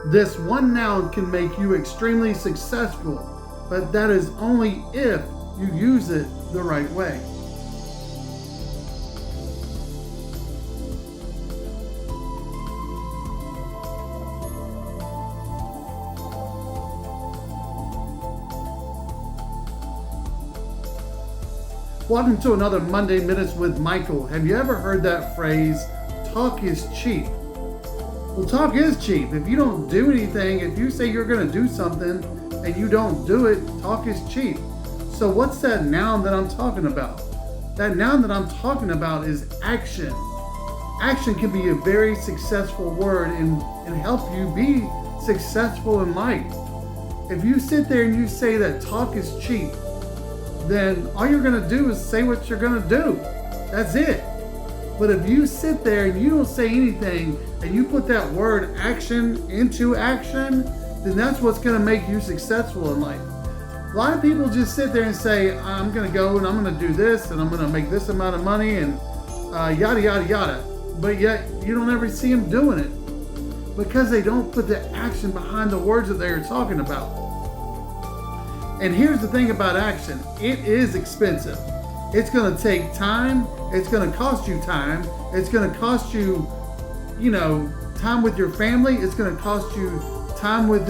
This one noun can make you extremely successful, but that is only if you use it the right way. Welcome to another Monday Minutes with Michael. Have you ever heard that phrase, talk is cheap? Well, talk is cheap. If you don't do anything, if you say you're going to do something and you don't do it, talk is cheap. So what's that noun that I'm talking about? That noun that I'm talking about is action. Action can be a very successful word and help you be successful in life. If you sit there and you say that talk is cheap, then all you're going to do is say what you're going to do. That's it. But if you sit there and you don't say anything and you put that word action into action, then that's what's going to make you successful in life. A lot of people just sit there and say, I'm going to go and I'm going to do this and I'm going to make this amount of money and yada, yada, yada. But yet you don't ever see them doing it because they don't put the action behind the words that they're talking about. And here's the thing about action. It is expensive. It's going to take time. It's going to cost you time. It's going to cost you, time with your family. It's going to cost you time with,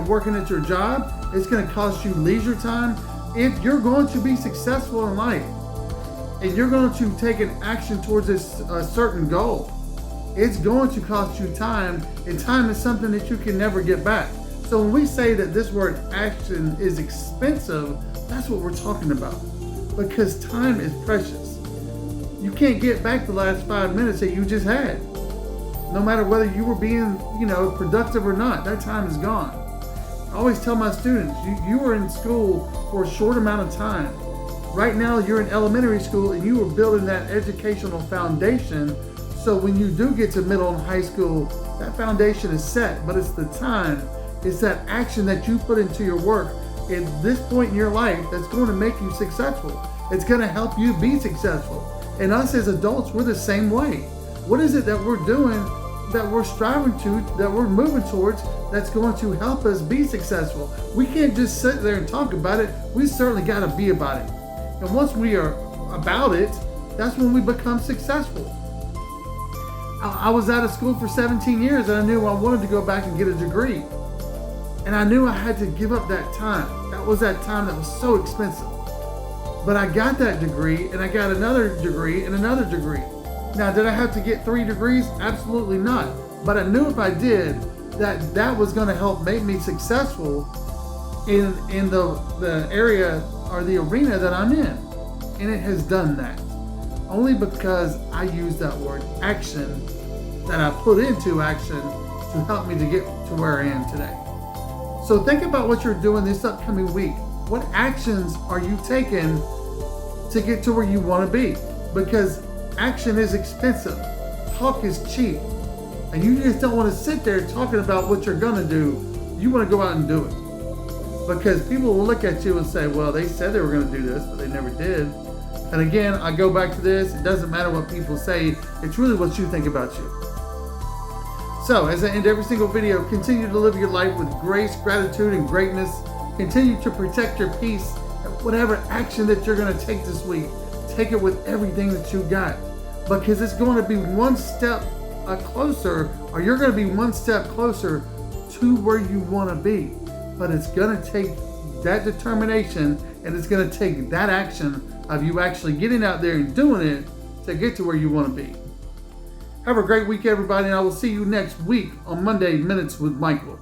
working at your job. It's going to cost you leisure time. If you're going to be successful in life and you're going to take an action towards a certain goal, it's going to cost you time, and time is something that you can never get back. So when we say that this word action is expensive, that's what we're talking about. Because time is precious. You can't get back the last 5 minutes that you just had. No matter whether you were being, productive or not, that time is gone. I always tell my students, you were in school for a short amount of time. Right now you're in elementary school and you are building that educational foundation. So when you do get to middle and high school, that foundation is set, but it's the time. It's that action that you put into your work at this point in your life that's going to make you successful. It's going to help you be successful. And us as adults, we're the same way. What is it that we're doing, that we're striving to, that we're moving towards, that's going to help us be successful? We can't just sit there and talk about it. We certainly got to be about it. And once we are about it, that's when we become successful. I was out of school for 17 years and I knew I wanted to go back and get a degree. And I knew I had to give up that time. That was that time that was so expensive. But I got that degree and I got another degree and another degree. Now, did I have to get 3 degrees? Absolutely not. But I knew if I did, that was going to help make me successful in the area or the arena that I'm in. And it has done that. Only because I used that word action that I put into action to help me to get to where I am today. So think about what you're doing this upcoming week. What actions are you taking to get to where you want to be? Because action is expensive. Talk is cheap. And you just don't want to sit there talking about what you're going to do. You want to go out and do it. Because people will look at you and say, well, they said they were going to do this, but they never did. And again, I go back to this. It doesn't matter what people say. It's really what you think about you. So, as I end every single video, continue to live your life with grace, gratitude, and greatness. Continue to protect your peace. And whatever action that you're going to take this week, take it with everything that you got. Because it's going to be one step closer, or you're going to be one step closer to where you want to be. But it's going to take that determination, and it's going to take that action of you actually getting out there and doing it to get to where you want to be. Have a great week, everybody, and I will see you next week on Monday Minutes with Michael.